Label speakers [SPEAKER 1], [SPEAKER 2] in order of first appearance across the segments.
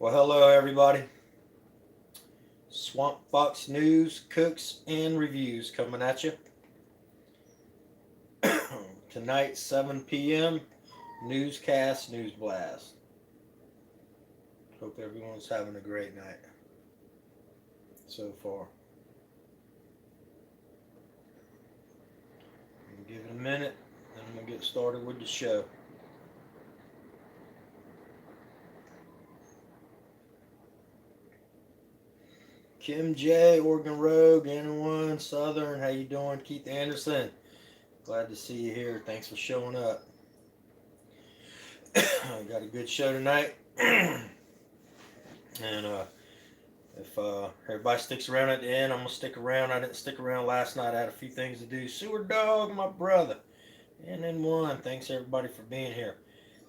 [SPEAKER 1] Well, hello everybody. Swamp Fox News, Cooks, and Reviews coming at you. Tonight, 7 p.m., newscast, news blast. Hope everyone's having a great night so far. Give it a minute, and I'm going to get started with the show. Kim J, Oregon Rogue, N1, Southern, how you doing? Keith Anderson, glad to see you here. Thanks for showing up. Got a good show tonight. And if everybody sticks around at the end, I'm going to stick around. I didn't stick around last night. I had a few things to do. Sewer Dog, my brother. And then one. Thanks everybody for being here.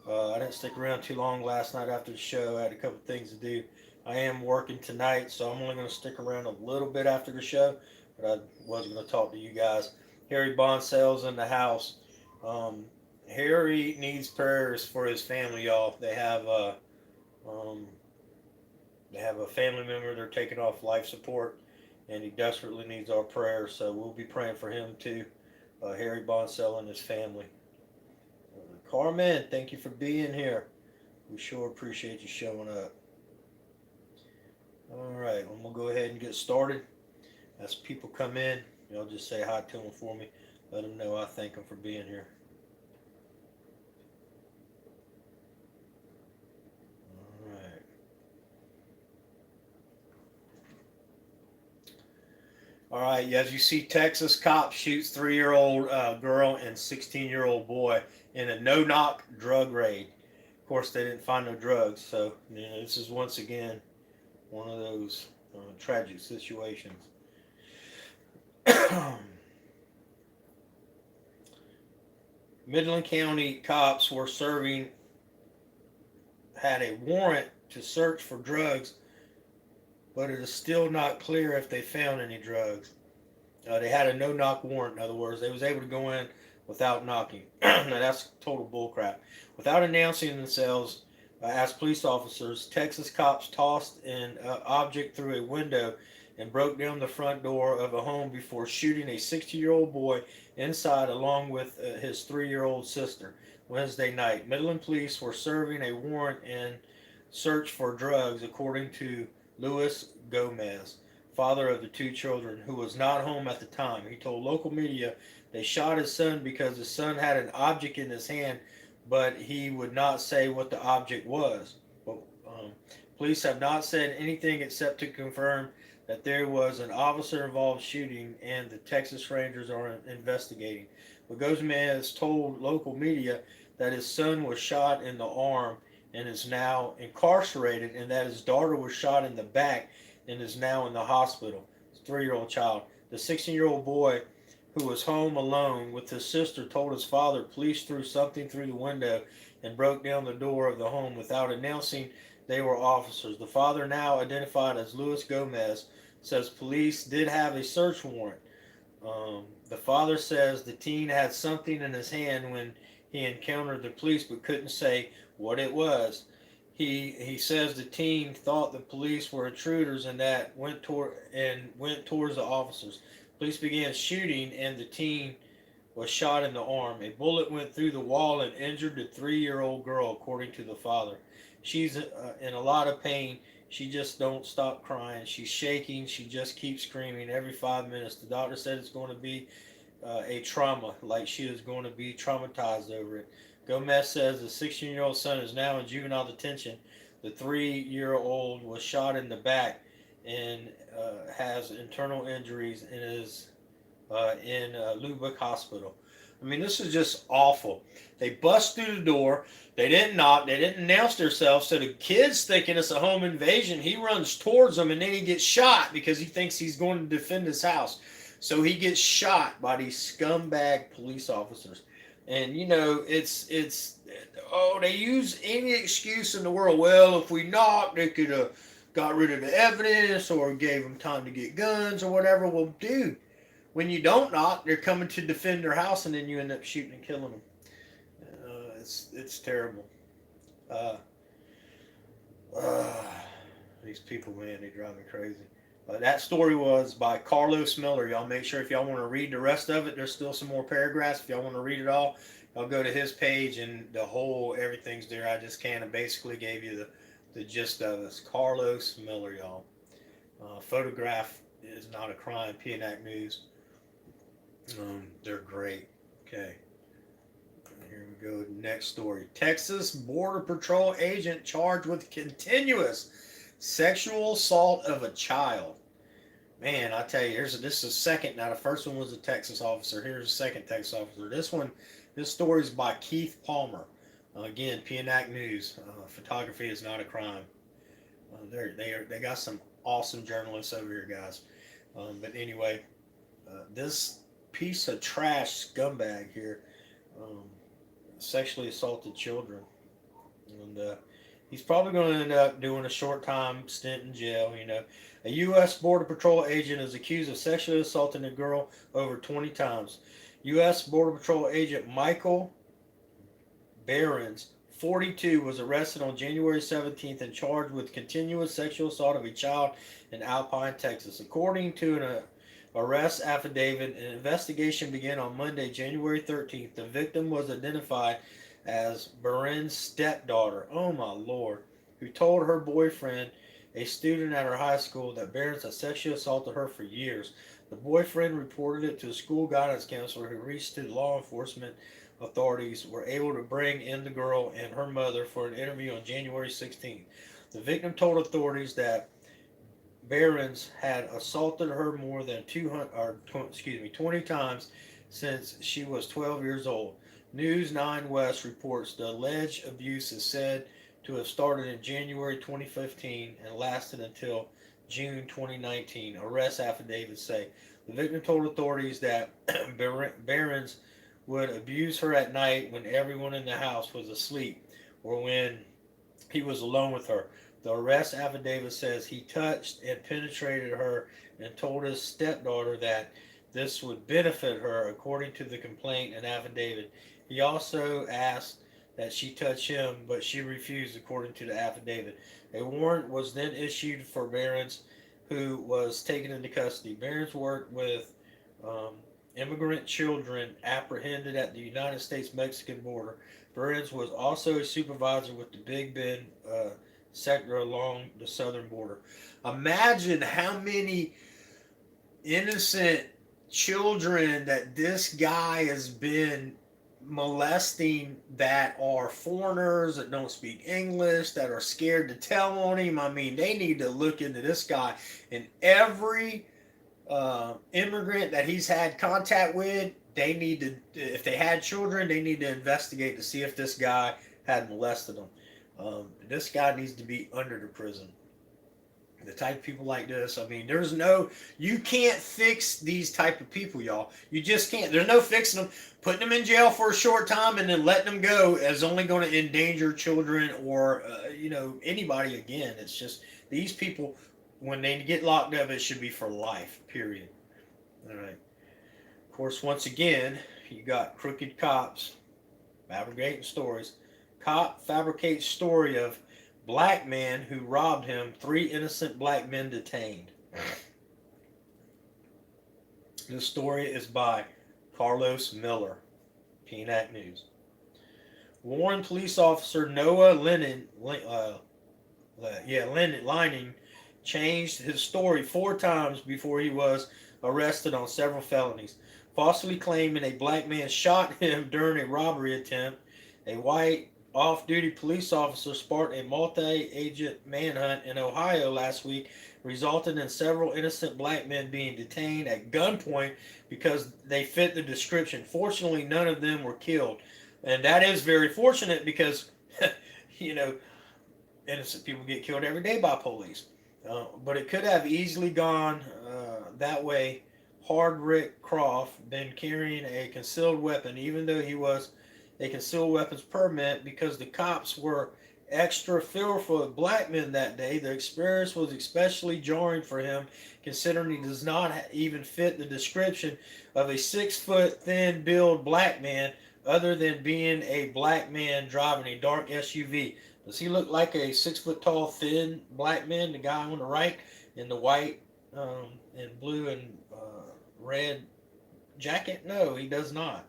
[SPEAKER 1] I didn't stick around too long last night after the show. I had a couple things to do. I am working tonight, so I'm only going to stick around a little bit after the show. But I was going to talk to you guys. Harry Bonsel's in the house. Harry needs prayers for his family, y'all. They have a family member they're taking off life support, and he desperately needs our prayers. So we'll be praying for him too, Harry Bonsell and his family. Carmen, thank you for being here. We sure appreciate you showing up. All right, I'm gonna go ahead and get started. As people come in, y'all just say hi to them for me. Let them know I thank them for being here. All right, as you see, Texas cop shoots 3-year-old girl and 16-year-old boy in a no-knock drug raid. Of course, they didn't find no drugs, so this is once again one of those tragic situations. Midland County cops had a warrant to search for drugs, but it is still not clear if they found any drugs. They had a no-knock warrant. In other words, they was able to go in without knocking. Now that's total bullcrap. Without announcing themselves as police officers, Texas cops tossed an object through a window and broke down the front door of a home before shooting a 60-year-old boy inside along with his 3-year-old sister Wednesday night. Midland police were serving a warrant in search for drugs, according to Luis Gomez, father of the two children, who was not home at the time. He told local media they shot his son because his son had an object in his hand, but he would not say what the object was. But, police have not said anything except to confirm that there was an officer-involved shooting, and the Texas Rangers are investigating. But Gomez told local media that his son was shot in the arm and is now incarcerated, and that his daughter was shot in the back and is now in the hospital. His 3-year-old child. The 16-year-old boy, who was home alone with his sister, told his father police threw something through the window and broke down the door of the home without announcing they were officers. The father, now identified as Luis Gomez, says police did have a search warrant. The father says the teen had something in his hand when he encountered the police but couldn't say what it was. He says the teen thought the police were intruders and that went towards the officers. Police began shooting and the teen was shot in the arm. A bullet went through the wall and injured the 3-year-old girl, according to the father. She's in a lot of pain. She just don't stop crying. She's shaking. She just keeps screaming every 5 minutes. The doctor said it's going to be a trauma, like she is going to be traumatized over it. Gomez says the 16-year-old son is now in juvenile detention. The 3-year-old was shot in the back and has internal injuries and is in Lubbock Hospital. I mean, this is just awful. They bust through the door. They didn't knock. They didn't announce themselves. So the kid's thinking it's a home invasion. He runs towards them, and then he gets shot because he thinks he's going to defend his house. So he gets shot by these scumbag police officers. And they use any excuse in the world. Well, if we knocked, they could have got rid of the evidence or gave them time to get guns or whatever. Well, dude, when you don't knock, they're coming to defend their house, and then you end up shooting and killing them. It's terrible. Uh, Uh, these people, man, they drive me crazy. That story was by Carlos Miller. Y'all make sure if y'all want to read the rest of it, there's still some more paragraphs. If y'all want to read it all, y'all go to his page and the whole everything's there. I just kind of basically gave you the gist of it. Carlos Miller, y'all. Photograph is not a crime. PNAC News. They're great. Okay. Here we go. Next story. Texas Border Patrol agent charged with continuous sexual assault of a child. Man, I tell you, this is a second. Now, the first one was a Texas officer. Here's a second Texas officer. This story is by Keith Palmer. Again, PNAC News. Photography is not a crime. They got some awesome journalists over here, guys. But anyway, this piece of trash scumbag here um, sexually assaulted children, and he's probably going to end up doing a short time stint in jail. A U.S. Border Patrol agent is accused of sexually assaulting a girl over 20 times. U.S. Border Patrol agent Michael Behrens, 42, was arrested on January 17th and charged with continuous sexual assault of a child in Alpine, Texas. According to an arrest affidavit, an investigation began on Monday, January 13th. The victim was identified as Behrens' stepdaughter, oh my lord, who told her boyfriend, a student at her high school, that Behrens had sexually assaulted her for years. The boyfriend reported it to a school guidance counselor who reached to law enforcement. Authorities were able to bring in the girl and her mother for an interview on January 16th. The victim told authorities that Behrens had assaulted her more than 20 times since she was 12 years old. News 9 West reports the alleged abuse is said to have started in January 2015 and lasted until June 2019. Arrest affidavits say the victim told authorities that Behrens would abuse her at night when everyone in the house was asleep or when he was alone with her. The arrest affidavit says he touched and penetrated her and told his stepdaughter that this would benefit her, according to the complaint and affidavit. He also asked that she touch him, but she refused, according to the affidavit. A warrant was then issued for Behrens, who was taken into custody. Behrens worked with immigrant children apprehended at the United States-Mexican border. Behrens was also a supervisor with the Big Bend sector along the southern border. Imagine how many innocent children that this guy has been molesting that are foreigners, that don't speak English, that are scared to tell on him. I mean, they need to look into this guy. And every immigrant that he's had contact with, they need to, if they had children, they need to investigate to see if this guy had molested them. This guy needs to be under the prison. The type of people like this, I mean, you can't fix these type of people, y'all. You just can't. There's no fixing them. Putting them in jail for a short time and then letting them go is only going to endanger children or, anybody again. It's just, these people, when they get locked up, it should be for life, period. All right. Of course, once again, you got crooked cops fabricating stories. Cop fabricates story of black man who robbed him, 3 innocent black men detained. This story is by Carlos Miller, PNAC News. Warren police officer Noah Lining changed his story 4 times before he was arrested on several felonies, falsely claiming a black man shot him during a robbery attempt. A white off-duty police officer sparked a multi-agent manhunt in Ohio last week, resulting in several innocent black men being detained at gunpoint because they fit the description. Fortunately, none of them were killed. And that is very fortunate because, innocent people get killed every day by police. But it could have easily gone that way. Hardrick Croft been carrying a concealed weapon, even though he was a concealed weapons permit, because the cops were extra fearful of black men that day. The experience was especially jarring for him, considering he does not even fit the description of a 6-foot thin-built black man, other than being a black man driving a dark SUV. Does he look like a 6 foot tall, thin black man? The guy on the right in the white and blue and red jacket? No, he does not.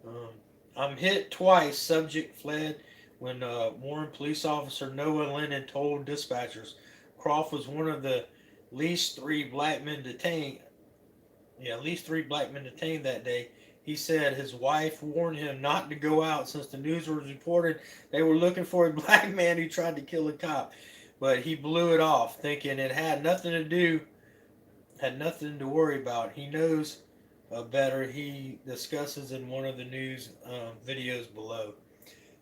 [SPEAKER 1] Um, I'm hit twice. Subject fled when Warren police officer Noah Lennon told dispatchers Croft was one of the least three black men detained. Yeah, at least three black men detained that day. He said his wife warned him not to go out since the news was reported they were looking for a black man who tried to kill a cop. But he blew it off, thinking it had nothing to worry about. He knows better. He discusses in one of the news videos below.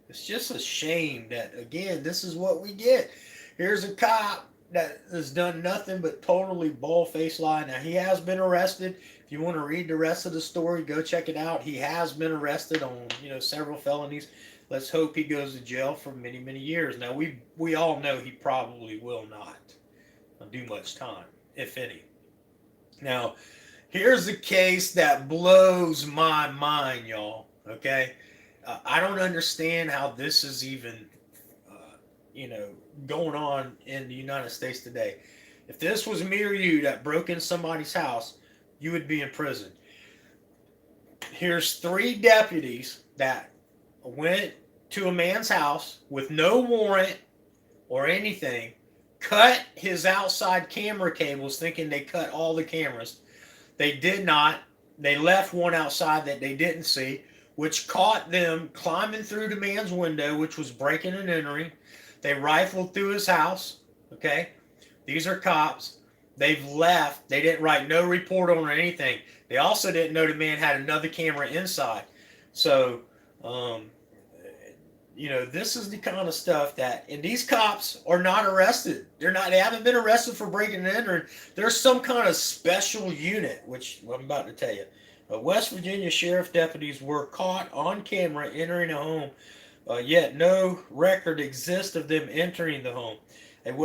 [SPEAKER 1] It's just a shame that, again, this is what we get. Here's a cop that has done nothing but totally bald-faced lie. Now, he has been arrested. If you want to read the rest of the story, go check it out. He has been arrested on, several felonies. Let's hope he goes to jail for many, many years. Now, we all know he probably will not do much time, if any. Now, here's a case that blows my mind, y'all. Okay? I don't understand how this is even, going on in the United States today. If this was me or you that broke in somebody's house, you would be in prison. Here's 3 deputies that went to a man's house with no warrant or anything, cut his outside camera cables thinking they cut all the cameras. They did not. They left one outside that they didn't see, which caught them climbing through the man's window, which was breaking and entering. They rifled through his house. Okay? These are cops. They've left. They didn't write no report on or anything. They also didn't know the man had another camera inside. So, this is the kind of stuff that, and these cops are not arrested. They haven't been arrested for breaking and entering. There's some kind of special unit, which I'm about to tell you. West Virginia sheriff deputies were caught on camera entering a home, yet no record exists of them entering the home. And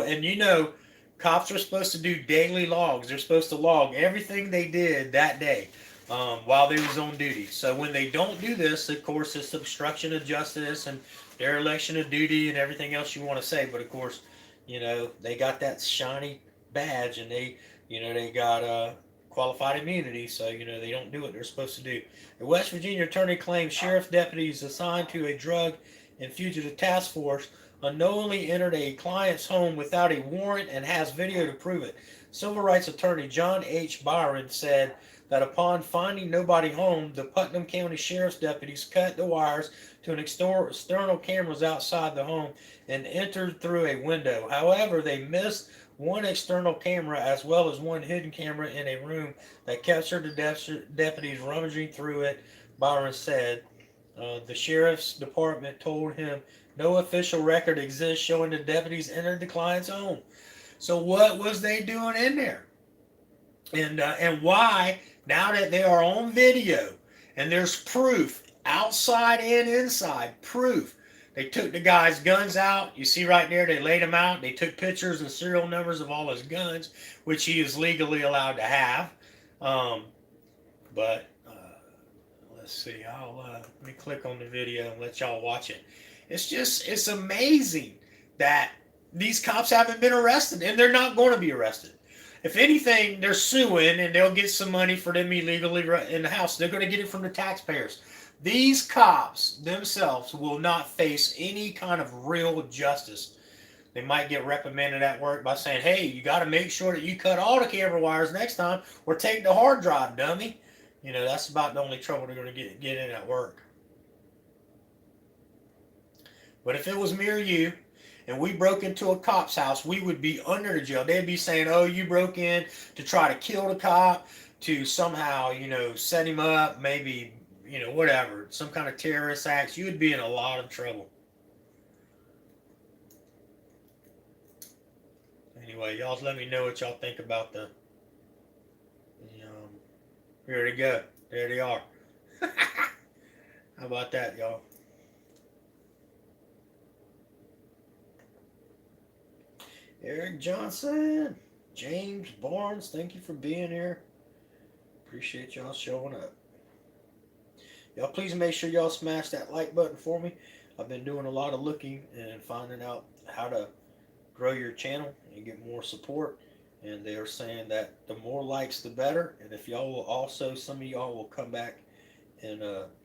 [SPEAKER 1] cops are supposed to do daily logs. They're supposed to log everything they did that day while they was on duty. So when they don't do this, of course, it's obstruction of justice and dereliction of duty and everything else you want to say. But of course, they got that shiny badge and they got qualified immunity. So, they don't do what they're supposed to do. The West Virginia attorney claims sheriff deputies assigned to a drug and fugitive task force unknowingly entered a client's home without a warrant and has video to prove it. Civil rights attorney John H. Byron said that upon finding nobody home, the Putnam County Sheriff's deputies cut the wires to an external cameras outside the home and entered through a window. However, they missed one external camera as well as one hidden camera in a room that captured the deputies rummaging through it, Byron said. The sheriff's department told him no official record exists showing the deputies entered the client's home. So what was they doing in there? And why, now that they are on video and there's proof, outside and inside, proof. They took the guy's guns out. You see right there, they laid them out. They took pictures and serial numbers of all his guns, which he is legally allowed to have. But let's see. Let me click on the video and let y'all watch it. It's amazing that these cops haven't been arrested, and they're not going to be arrested. If anything, they're suing, and they'll get some money for them illegally in the house. They're going to get it from the taxpayers. These cops themselves will not face any kind of real justice. They might get reprimanded at work by saying, hey, you got to make sure that you cut all the camera wires next time or take the hard drive, dummy. That's about the only trouble they're going to get in at work. But if it was me or you, and we broke into a cop's house, we would be under the jail. They'd be saying, oh, you broke in to try to kill the cop, to somehow, set him up, maybe, whatever, some kind of terrorist acts. You would be in a lot of trouble. Anyway, y'all let me know what y'all think about here they go. There they are. How about that, y'all? Eric Johnson, James Barnes, thank you for being here. Appreciate y'all showing up. Y'all please make sure y'all smash that like button for me. I've been doing a lot of looking and finding out how to grow your channel and get more support. And they are saying that the more likes, the better. And if y'all will also, some of y'all will come back and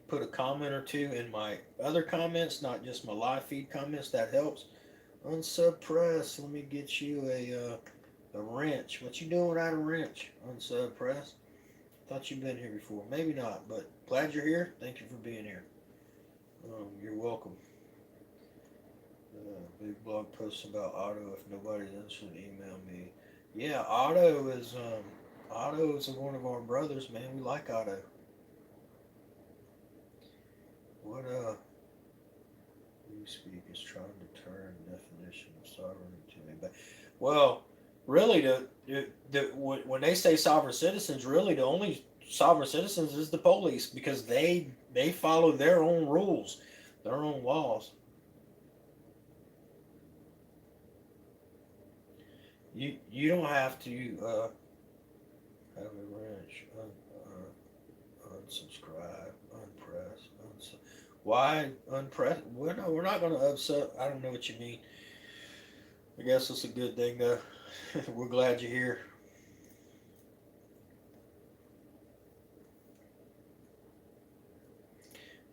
[SPEAKER 1] put a comment or two in my other comments, not just my live feed comments, that helps. Unsubpress, let me get you a wrench. What you doing without a wrench? Unsubpress. Thought you'd been here before. Maybe not, but glad you're here. Thank you for being here. You're welcome. Big blog post about Otto. If nobody's interested, email me. Yeah, Otto is one of our brothers, man. We like Otto. What Newspeak is trying to turn the definition of sovereignty to me, but well, really, when they say sovereign citizens, really the only sovereign citizens is the police because they follow their own rules, their own laws. You don't have to have a wrench, unsubscribe, unpress, why unpress? We're not going to upset. I don't know what you mean. I guess it's a good thing though. We're glad you're here.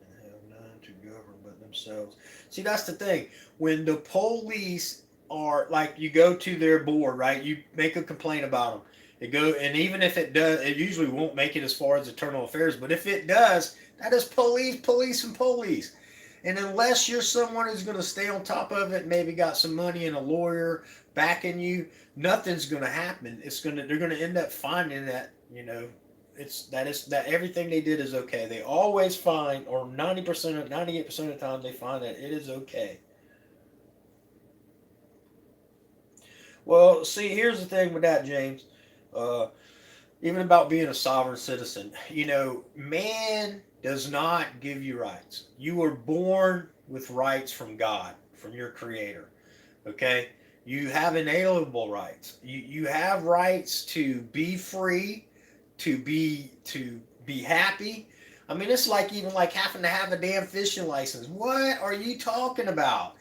[SPEAKER 1] And have none to govern but themselves. See, that's the thing. When the police are like, you go to their board, right? You make a complaint about them. It go, and even if it does, it usually won't make it as far as internal affairs. But if it does, that is police, police, and police. And unless you're someone who's going to stay on top of it, maybe got some money and a lawyer backing you, nothing's going to happen. They're going to end up finding that, that everything they did is okay. They always find, or 90%, 98% of the time, they find that it is okay. Well, see, here's the thing with that, James. Uh, Even about being a sovereign citizen, man does not give you rights. You were born with rights from God, from your creator. Okay? You have inalienable rights. You have rights to be free, to be happy. I mean, it's like even like having to have a damn fishing license. What are you talking about?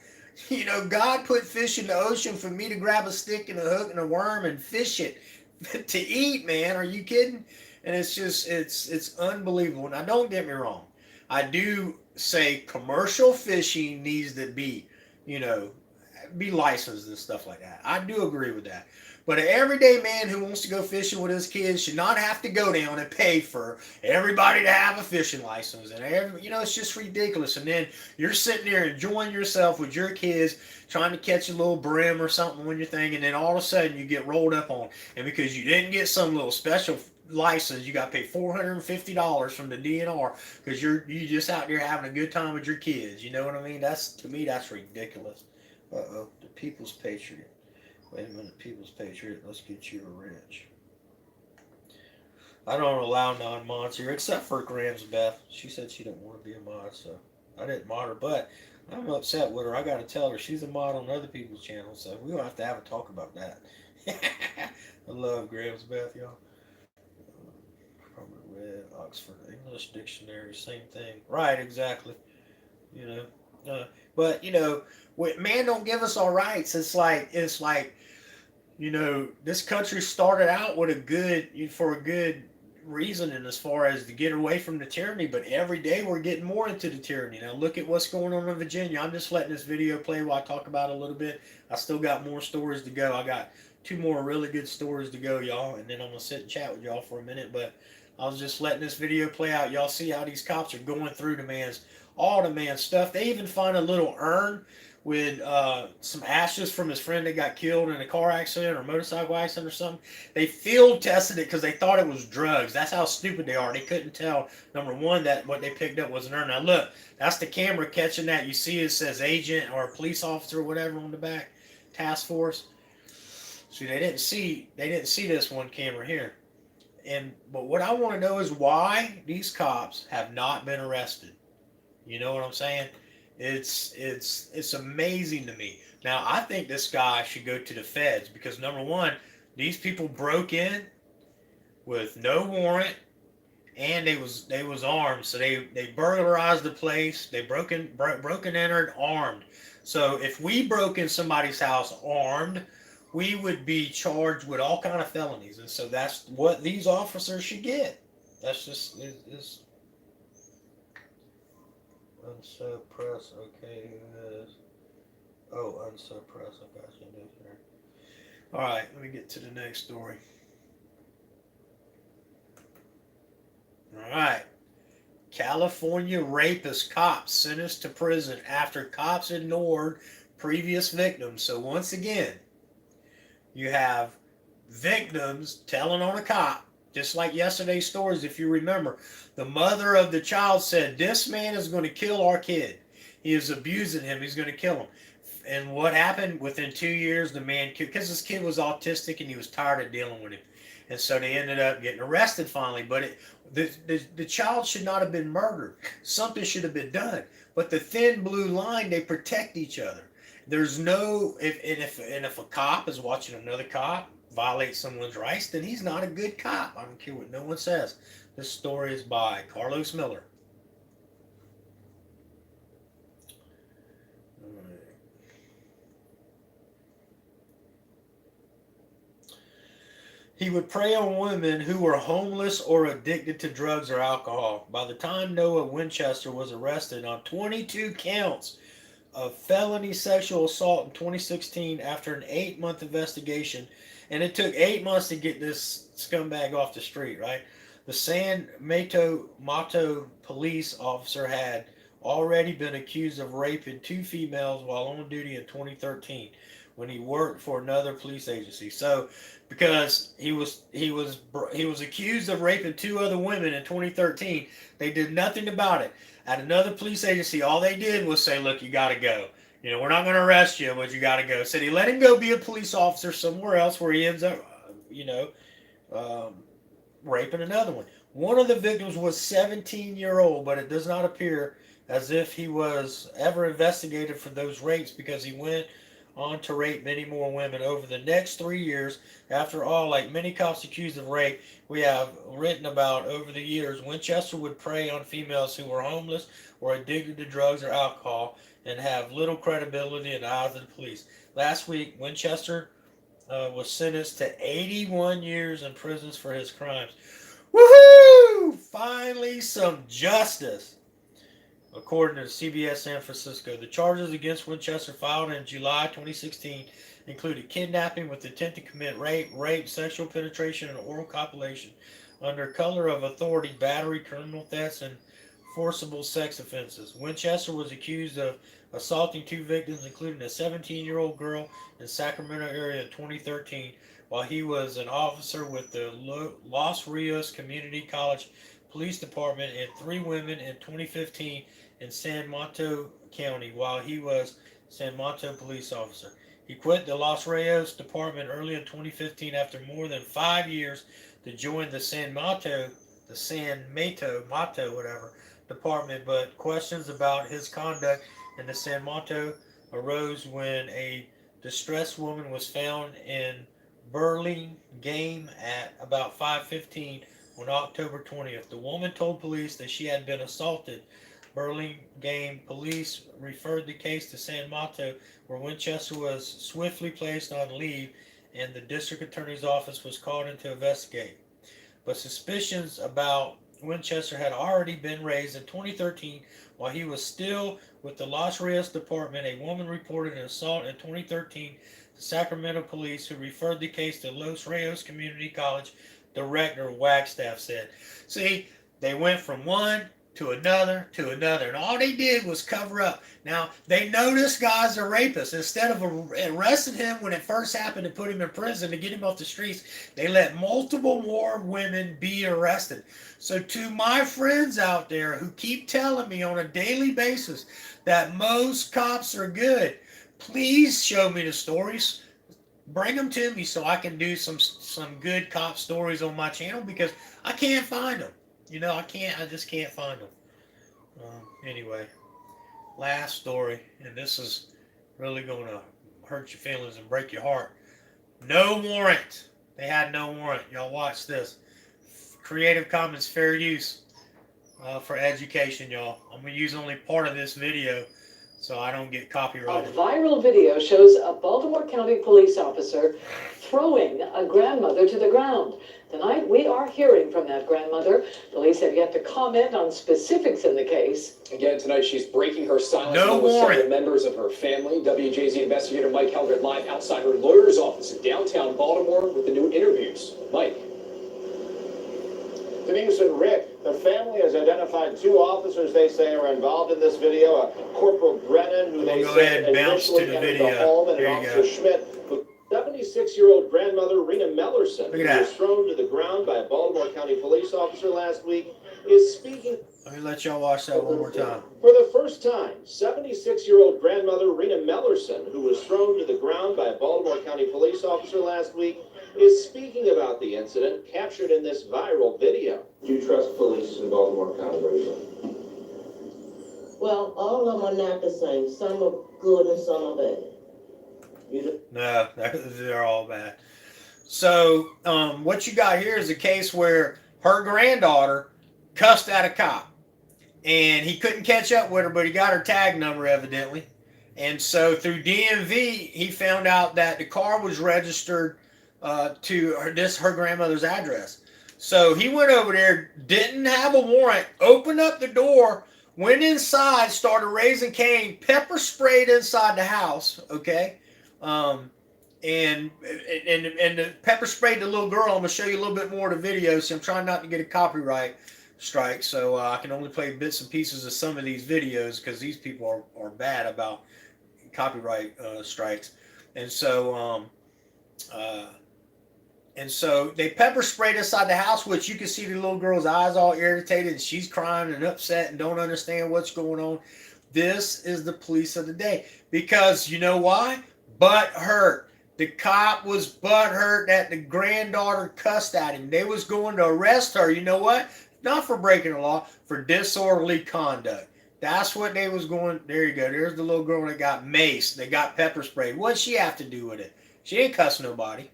[SPEAKER 1] God put fish in the ocean for me to grab a stick and a hook and a worm and fish it to eat, man. Are you kidding? And it's just it's unbelievable. Now don't get me wrong. I do say commercial fishing needs to you know, be licensed and stuff like that. I do agree with that. But an everyday man who wants to go fishing with his kids should not have to go down and pay for everybody to have a fishing license. And it's just ridiculous. And then you're sitting there enjoying yourself with your kids, trying to catch a little brim or something on your thing, and then all of a sudden you get rolled up on. And because you didn't get some little special license, you got to pay $450 from the DNR because you just out there having a good time with your kids. You know what I mean? To me, that's ridiculous. The People's Patriot. Wait a minute, People's Patriot. Let's get you a wrench. I don't allow non-mods here, except for Grams Beth. She said she didn't want to be a mod, so I didn't mod her. But I'm upset with her. I got to tell her she's a mod on other people's channels, so we don't have to have a talk about that. I love Grams Beth, y'all. Robert Red, Oxford English Dictionary, same thing. Right, exactly. But man don't give us our rights. It's like this country started out with for a good reason, and as far as to get away from the tyranny, but every day we're getting more into the tyranny. Now look at what's going on in Virginia. I'm just letting this video play while I talk about it a little bit. I still got more stories to go. I got 2 more really good stories to go, y'all, and then I'm gonna sit and chat with y'all for a minute. But I was just letting this video play out. Y'all see how these cops are going through all the man's stuff. They even find a little urn with some ashes from his friend that got killed in a car accident or motorcycle accident or something. They field tested it because they thought it was drugs. That's how stupid they are. They couldn't tell, number one, that what they picked up was an urn. Now look, that's the camera catching that. You see it says agent or police officer or whatever on the back, task force. See, they didn't see this one camera here. But what I want to know is why these cops have not been arrested. You know what I'm saying? It's amazing to me. Now, I think this guy should go to the feds because, number one, these people broke in with no warrant, and they was armed. So they burglarized the place. They broke and entered armed. So if we broke in somebody's house armed, we would be charged with all kind of felonies. And so that's what these officers should get. That's just is unsuppressed. Okay, unsuppressed. I got you there. All right, let me get to the next story. All right. California rapist cop sentenced to prison after cops ignored previous victims. So once again, you have victims telling on a cop, just like yesterday's stories. If you remember, the mother of the child said, "This man is going to kill our kid. He is abusing him. He's going to kill him." And what happened? Within 2 years, the man, because this kid was autistic and he was tired of dealing with him, and so they ended up getting arrested finally. But the child should not have been murdered. Something should have been done. But the thin blue line, they protect each other. There's no if a cop is watching another cop violate someone's rights, then he's not a good cop. I don't care what no one says. This story is by Carlos Miller. He would prey on women who were homeless or addicted to drugs or alcohol. By the time Noah Winchester was arrested on 22 counts of felony sexual assault in 2016 after an 8-month investigation, and it took 8 months to get this scumbag off the street, right? The San Mato police officer had already been accused of raping two females while on duty in 2013 when he worked for another police agency. So, because he was accused of raping two other women in 2013, they did nothing about it. At another police agency, all they did was say, "Look, you got to go. We're not going to arrest you, but you got to go." Said he let him go be a police officer somewhere else where he ends up, um, raping another one. One of the victims was 17-year-old, but it does not appear as if he was ever investigated for those rapes because he went on to rape many more women over the next 3 years. After all, like many cops accused of rape we have written about over the years, Winchester would prey on females who were homeless or addicted to drugs or alcohol and have little credibility in the eyes of the police. Last week, Winchester was sentenced to 81 years in prisons for his crimes. Woohoo! Finally, some justice. According to CBS San Francisco, the charges against Winchester filed in July 2016 included kidnapping with intent to commit rape, sexual penetration, and oral copulation under color of authority, battery, criminal thefts, and forcible sex offenses. Winchester was accused of assaulting two victims, including a 17-year-old girl in Sacramento area in 2013, while he was an officer with the Los Rios Community College Police Department, and three women in 2015 in San Mateo County while he was San Mateo police officer. He quit the Los Rios department early in 2015 after more than 5 years to join the San Mateo, whatever, department, but questions about his conduct in the San Mateo arose when a distressed woman was found in Burlingame at about 5:15 on October 20th. The woman told police that she had been assaulted. Burlingame police referred the case to San Mateo, where Winchester was swiftly placed on leave and the district attorney's office was called in to investigate. But suspicions about Winchester had already been raised in 2013 while he was still with the Los Rios department. A woman reported an assault in 2013 to Sacramento police, who referred the case to Los Rios Community College director Wagstaff said. See, they went from one to another, and all they did was cover up. Now, they know this guy's a rapist. Instead of arresting him when it first happened and put him in prison to get him off the streets, they let multiple more women be arrested. So to my friends out there who keep telling me on a daily basis that most cops are good, please show me the stories. Bring them to me so I can do some good cop stories on my channel, because I can't find them. I just can't find them. Anyway, last story, and this is really going to hurt your feelings and break your heart. No warrant. They had no warrant. Y'all watch this. Creative Commons fair use for education, y'all. I'm going to use only part of this video so I don't get copyrighted.
[SPEAKER 2] A viral video shows a Baltimore County police officer throwing a grandmother to the ground. Tonight, we are hearing from that grandmother. Police have yet to comment on specifics in the case.
[SPEAKER 3] Again, tonight, she's breaking her silence
[SPEAKER 1] No
[SPEAKER 3] with
[SPEAKER 1] warrant.
[SPEAKER 3] several members of her family. WJZ investigator Mike Helgert live outside her lawyer's office in downtown Baltimore with the new interviews. Mike.
[SPEAKER 4] Denise and Rick, the family has identified two officers they say are involved in this video. Corporal Brennan, who they
[SPEAKER 1] Go
[SPEAKER 4] say
[SPEAKER 1] ahead and bounce to the
[SPEAKER 4] entered
[SPEAKER 1] video.
[SPEAKER 4] the home, and
[SPEAKER 1] There you
[SPEAKER 4] Officer
[SPEAKER 1] go.
[SPEAKER 4] Schmidt, who 76-year-old grandmother Rena Mellerson,
[SPEAKER 1] Look at
[SPEAKER 4] who
[SPEAKER 1] that.
[SPEAKER 4] was thrown to the ground by a Baltimore County police officer last week, is speaking.
[SPEAKER 1] Let me let y'all watch that one more time.
[SPEAKER 4] For the first time, 76-year-old grandmother Rena Mellerson, who was thrown to the ground by a Baltimore County police officer last week, is speaking about the incident captured in this viral video.
[SPEAKER 5] Do you trust police in Baltimore County, Rachel?
[SPEAKER 6] Well, all of them are not the same. Some are good and some are bad.
[SPEAKER 1] No, they're all bad. So what you got here is a case where her granddaughter cussed at a cop. And he couldn't catch up with her, but he got her tag number evidently. And so through DMV, he found out that the car was registered to her grandmother's address. So he went over there, didn't have a warrant, opened up the door, went inside, started raising Cain, pepper sprayed inside the house, okay? And the pepper sprayed the little girl. I'm going to show you a little bit more of the video, so I'm trying not to get a copyright strike, so I can only play bits and pieces of some of these videos because these people are bad about copyright strikes. And so they pepper sprayed inside the house, which you can see the little girl's eyes all irritated, and she's crying and upset and don't understand what's going on. This is the police of the day. Because you know why? Butt hurt. The cop was butt hurt that the granddaughter cussed at him. They was going to arrest her. You know what? Not for breaking the law, for disorderly conduct. That's what they was going. There you go. There's the little girl that got maced. They got pepper sprayed. What'd she have to do with it? She ain't cuss nobody.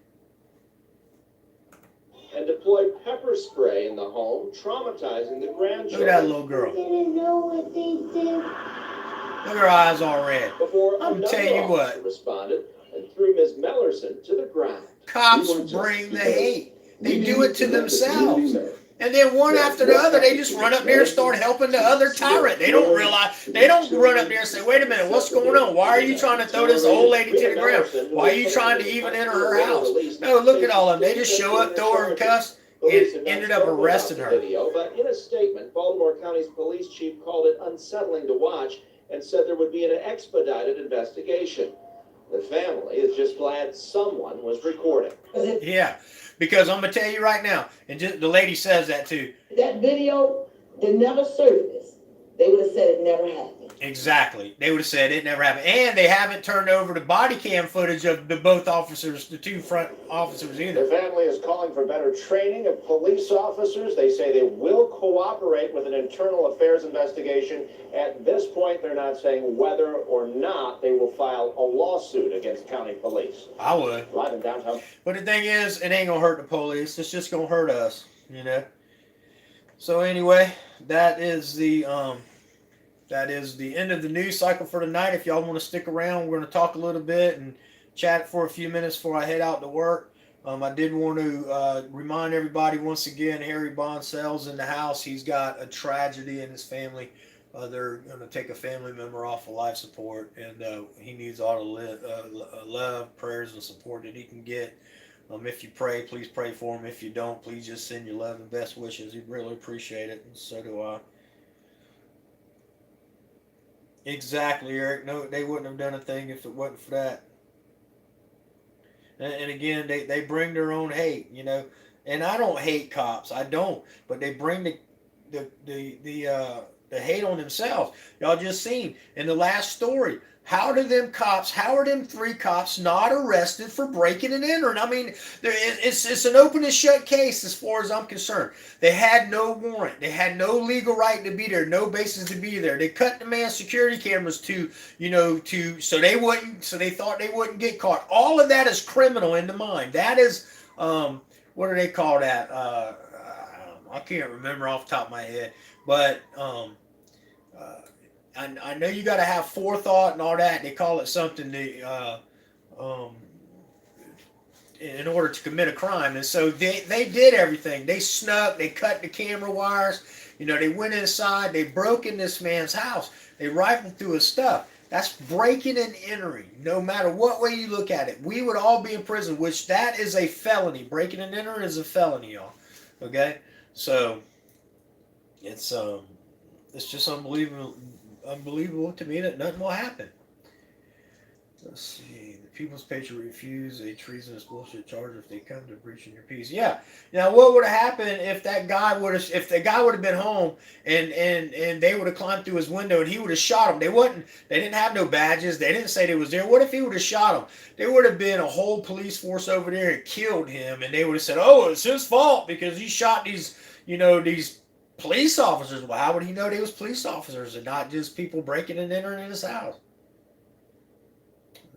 [SPEAKER 4] And deployed pepper spray in the home, traumatizing the grandchildren.
[SPEAKER 1] Look at that little girl.
[SPEAKER 6] Didn't know what they did.
[SPEAKER 1] Look at her eyes all red.
[SPEAKER 4] Before
[SPEAKER 1] I'm
[SPEAKER 4] another
[SPEAKER 1] tell you what.
[SPEAKER 4] officer responded and threw Ms. Mellerson to the ground.
[SPEAKER 1] Cops bring the hate. They do it to themselves. And then one after the other, they just run up there and start helping the other tyrant. They don't realize, they don't run up there and say, wait a minute, what's going on? Why are you trying to throw this old lady to the ground? Why are you trying to even enter her house? No, look at all of them. They just show up, throw her and cuss, and ended up arresting her.
[SPEAKER 4] But in a statement, Baltimore County's police chief called it unsettling to watch and said there would be an expedited investigation. The family is just glad someone was recording.
[SPEAKER 1] Yeah, because I'm going to tell you right now, and just, the lady says that too.
[SPEAKER 6] That video, they never surfaced. They would have said it never happened.
[SPEAKER 1] Exactly. They would have said it never happened. And they haven't turned over the body cam footage of the both officers, the two front officers
[SPEAKER 4] The
[SPEAKER 1] either.
[SPEAKER 4] family is calling for better training of police officers. They say they will cooperate with an internal affairs investigation. At this point, they're not saying whether or not they will file a lawsuit against county police.
[SPEAKER 1] I would.
[SPEAKER 4] Live in downtown.
[SPEAKER 1] But the thing is, it ain't going to hurt the police. It's just going to hurt us, you know. So anyway, that is the end of the news cycle for tonight. If y'all want to stick around, we're going to talk a little bit and chat for a few minutes before I head out to work. I did want to remind everybody once again, Harry Bonsell's in the house. He's got a tragedy in his family. They're going to take a family member off of life support, and he needs all the love, prayers, and support that he can get. If you pray, please pray for him. If you don't, please just send your love and best wishes. He'd really appreciate it, and so do I. Exactly, Eric. No, they wouldn't have done a thing if it wasn't for that. And again, they bring their own hate, you know. And I don't hate cops. I don't. But they bring the hate on themselves. Y'all just seen in the last story. How are them three cops not arrested for breaking and entering? I mean, it's an open and shut case as far as I'm concerned. They had no warrant. They had no legal right to be there, no basis to be there. They cut the man's security cameras so they thought they wouldn't get caught. All of that is criminal in the mind. That is, what do they call that? I can't remember off the top of my head, but I know you got to have forethought and all that. They call it something um, in order to commit a crime, and so they did everything. They snuck, they cut the camera wires. You know, they went inside, they broke in this man's house, they rifled through his stuff. That's breaking and entering. No matter what way you look at it, we would all be in prison, which that is a felony. Breaking and entering is a felony, y'all. Okay, so it's just unbelievable to me that nothing will happen. Let's see. The People's Patriot refuse a treasonous bullshit charge if they come to breaching your peace. Yeah. Now, what would have happened if the guy would have been home and they would have climbed through his window and he would have shot him? They didn't have no badges. They didn't say they was there. What if he would have shot him? There would have been a whole police force over there and killed him, and they would have said, "Oh, it's his fault because he shot these police officers." Well, how would he know they was police officers and not just people breaking and entering in his house?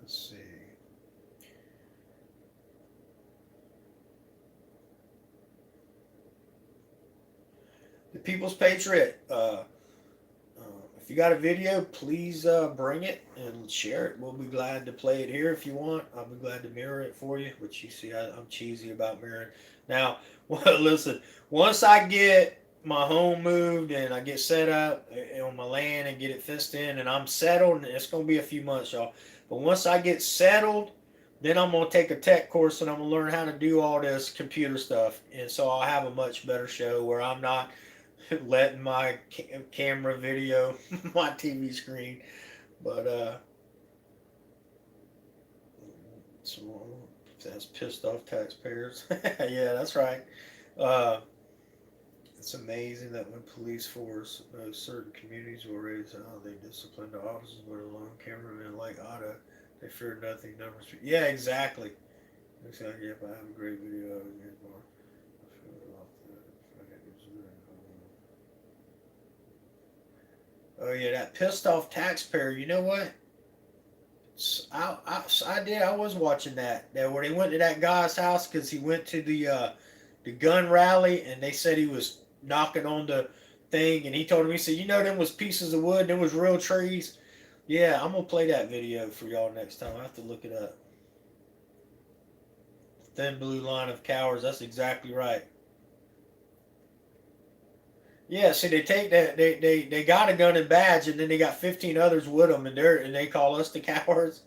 [SPEAKER 1] Let's see. The People's Patriot. If you got a video, please bring it and share it. We'll be glad to play it here if you want. I'll be glad to mirror it for you, which you see I'm cheesy about mirroring. Now, well, listen, once I get my home moved and I get set up on my land and get it fenced in and I'm settled, and it's going to be a few months, y'all. But once I get settled, then I'm going to take a tech course and I'm going to learn how to do all this computer stuff. And so I'll have a much better show where I'm not letting my camera video my TV screen. But so that's pissed off taxpayers. Yeah, that's right. It's amazing that when police force certain communities will raise how they discipline the officers, but a lone cameraman like Otto, they fear nothing. Numbers. Yeah, exactly. Looks like if I have a great video of it more. Oh yeah, that pissed off taxpayer. You know what? I was watching that where they went to that guy's house because he went to the gun rally and they said he was knocking on the thing, and he told him, he said, them was pieces of wood, them was real trees. Yeah, I'm gonna play that video for y'all next time. I have to look it up. Thin blue line of cowards. That's exactly right. Yeah, see, they take that they got a gun and badge, and then they got 15 others with them, and they call us the cowards.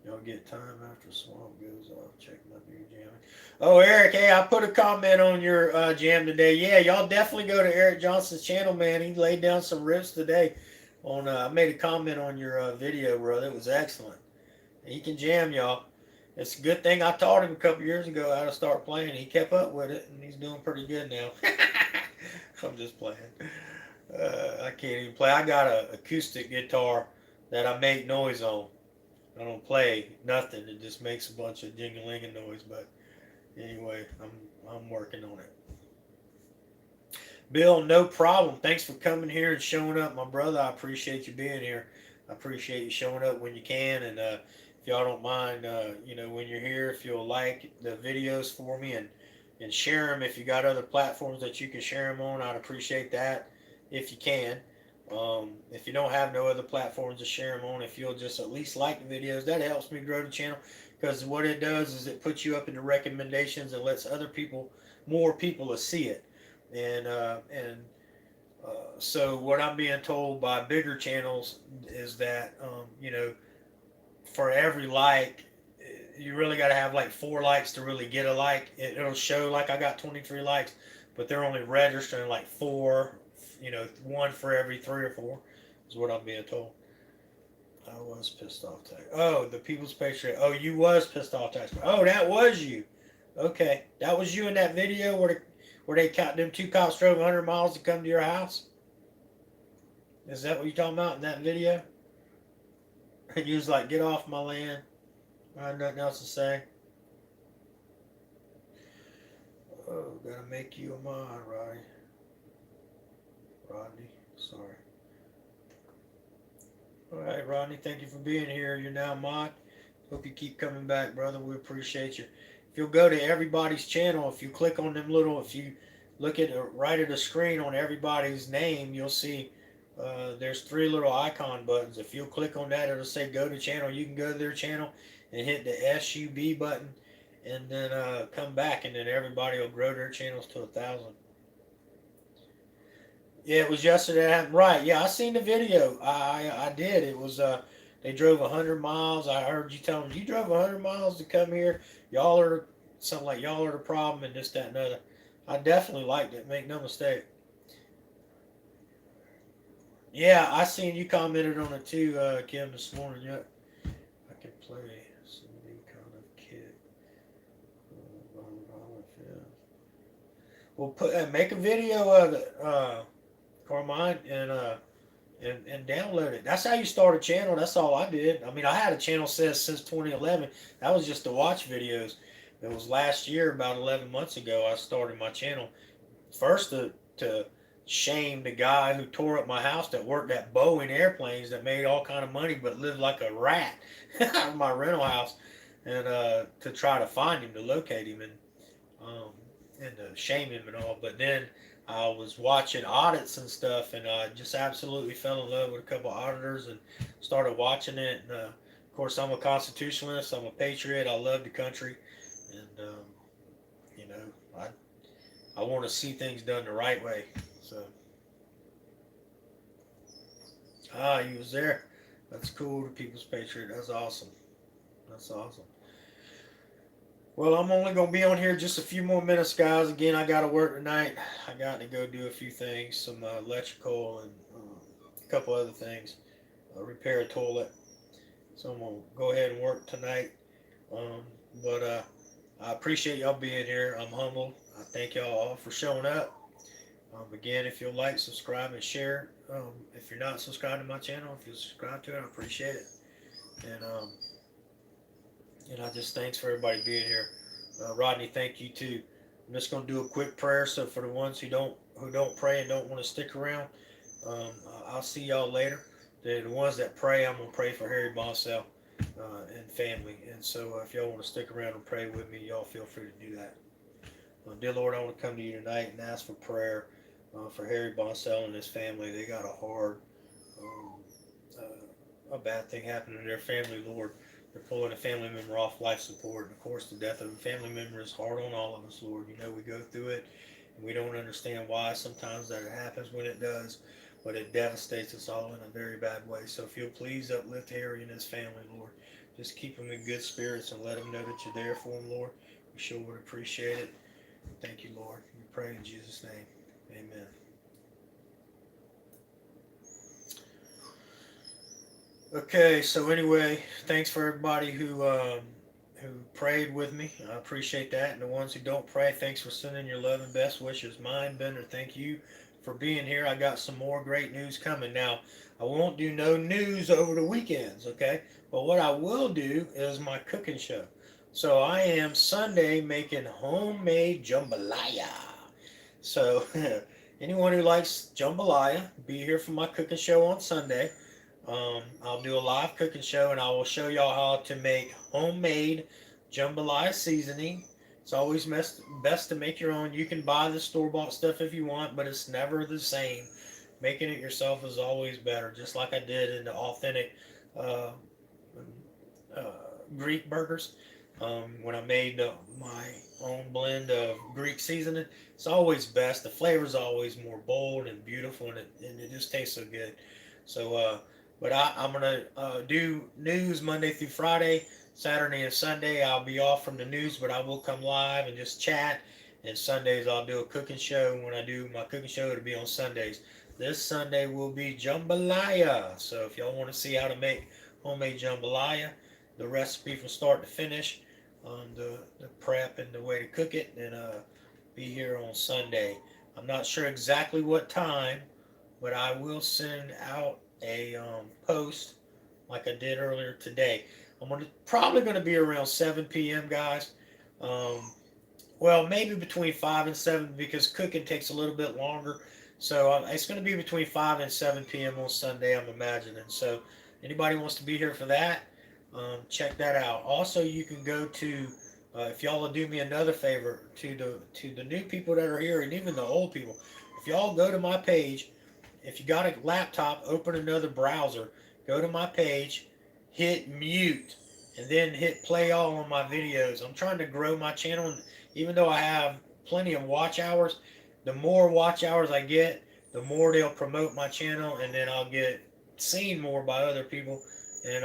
[SPEAKER 1] Y'all get time after swamp goes off. Check my new jamming. Oh, Eric, hey, I put a comment on your jam today. Yeah, y'all definitely go to Eric Johnson's channel, man. He laid down some riffs today. I made a comment on your video, brother. It was excellent. He can jam, y'all. It's a good thing I taught him a couple years ago how to start playing. He kept up with it, and he's doing pretty good now. I'm just playing. I can't even play. I got an acoustic guitar that I make noise on. I don't play nothing. It just makes a bunch of jingling noise. But anyway, I'm working on it. Bill, no problem. Thanks for coming here and showing up, my brother. I appreciate you being here. I appreciate you showing up when you can. And if y'all don't mind, when you're here, if you'll like the videos for me and share them. If you got other platforms that you can share them on, I'd appreciate that if you can. If you don't have no other platforms to share them on, if you'll just at least like the videos, that helps me grow the channel, because what it does is it puts you up in the recommendations and lets more people see it. And so what I'm being told by bigger channels is that, for every like, you really got to have like 4 likes to really get a like. It'll show like I got 23 likes, but they're only registering like 4, 1 for every 3 or 4 is what I'm being told. I was pissed off. Oh, the People's Patriot. Oh, you was pissed off. Oh, that was you. Okay. That was you in that video where them 2 cops drove 100 miles to come to your house? Is that what you're talking about in that video? And you was like, get off my land. I have nothing else to say. Oh, gotta make you a mod, Rodney. Sorry. Alright, Rodney, thank you for being here. You're now a mod. Hope you keep coming back, brother. We appreciate you. If you'll go to everybody's channel, if you click on them if you look at right at the screen on everybody's name, you'll see there's 3 little icon buttons. If you'll click on that, it'll say go to channel. You can go to their channel and hit the SUB button, and then come back, and then everybody will grow their channels to 1,000. Yeah, it was yesterday that happened. Right. Yeah, I seen the video. I did. It was they drove 100 miles. I heard you tell them you drove 100 miles to come here. Y'all are something like y'all are the problem and this, that, and other. I definitely liked it. Make no mistake. Yeah, I seen you commented on it too, Kim, this morning. Yeah, I can play some new kind of kid. We'll make a video of it, Carmine, and download it. That's how you start a channel. That's all I did. I mean, I had a channel since 2011. That was just to watch videos. It was last year, about 11 months ago, I started my channel. First to shame the guy who tore up my house that worked at Boeing Airplanes, that made all kind of money but lived like a rat out of my rental house, and to try to find him, to locate him, and to shame him and all. But then I was watching audits and stuff, and I just absolutely fell in love with a couple auditors and started watching it. And of course, I'm a constitutionalist. I'm a patriot. I love the country, and you know, I want to see things done the right way. So, he was there. That's cool. The People's Patriot. That's awesome. That's awesome. Well, I'm only going to be on here just a few more minutes, guys. Again, I got to work tonight. I got to go do a few things, some electrical and a couple other things. Repair a toilet. So I'm going to go ahead and work tonight. But I appreciate y'all being here. I'm humbled. I thank y'all all for showing up. Again, if you'll like, subscribe, and share. If you're not subscribed to my channel, if you'll subscribe to it, I appreciate it. And I just thanks for everybody being here. Rodney, thank you too. I'm just going to do a quick prayer. So for the ones who don't pray and don't want to stick around, I'll see y'all later. The ones that pray, I'm going to pray for Harry Bonsell and family. And so if y'all want to stick around and pray with me, y'all feel free to do that. Dear Lord, I want to come to you tonight and ask for prayer for Harry Bonsell and his family. They got a bad thing happened to their family, Lord. They're pulling a family member off life support. And of course, the death of a family member is hard on all of us, Lord. You know, we go through it and we don't understand why sometimes that it happens when it does, but it devastates us all in a very bad way. So if you'll please uplift Harry and his family, Lord. Just keep him in good spirits and let him know that you're there for him, Lord. We sure would appreciate it. Thank you, Lord. We pray in Jesus' name. Amen. Okay, so anyway, thanks for everybody who prayed with me. I appreciate that. And the ones who don't pray, thanks for sending your love and best wishes. Mine, Bender, thank you for being here. I got some more great news coming. Now, I won't do no news over the weekends, okay? But what I will do is my cooking show. So I am Sunday making homemade jambalaya. So anyone who likes jambalaya, be here for my cooking show on Sunday. I'll do a live cooking show, and I will show y'all how to make homemade jambalaya seasoning. It's always best to make your own. You can buy the store-bought stuff if you want, but it's never the same. Making it yourself is always better, just like I did in the authentic Greek burgers. When I made my own blend of Greek seasoning, it's always best. The flavor is always more bold and beautiful, and it just tastes so good. So, but I'm going to do news Monday through Friday. Saturday and Sunday, I'll be off from the news, but I will come live and just chat. And Sundays, I'll do a cooking show. And when I do my cooking show, it'll be on Sundays. This Sunday will be jambalaya. So if y'all want to see how to make homemade jambalaya, the recipe from start to finish, the prep and the way to cook it, and be here on Sunday. I'm not sure exactly what time, but I will send out a post like I did earlier today. I'm probably going to be around 7 p.m. guys. Well, maybe between 5 and 7 because cooking takes a little bit longer. So it's going to be between 5 and 7 p.m. on Sunday, I'm imagining. So anybody wants to be here for that, check that out. Also, you can go to If y'all will do me another favor, to the new people that are here and even the old people, if y'all go to my page, if you got a laptop, open another browser, go to my page, hit mute, and then hit play all on my videos. I'm trying to grow my channel, and even though I have plenty of watch hours, the more watch hours I get, the more they'll promote my channel, and then I'll get seen more by other people, and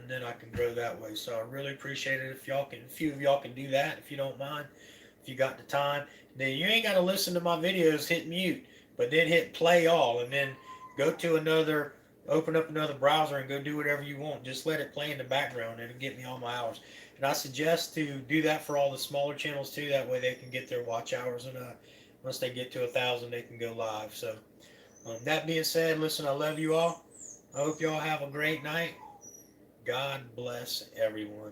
[SPEAKER 1] then I can grow that way. So I really appreciate it if y'all can, a few of y'all can do that, if you don't mind, if you got the time. Then you ain't got to listen to my videos, hit mute, but then hit play all, and then go to another, open up another browser and go do whatever you want. Just let it play in the background, and it'll get me all my hours. And I suggest to do that for all the smaller channels too. That way they can get their watch hours, and once they get to 1,000, they can go live. So that being said, listen, I love you all. I hope y'all have a great night. God bless everyone.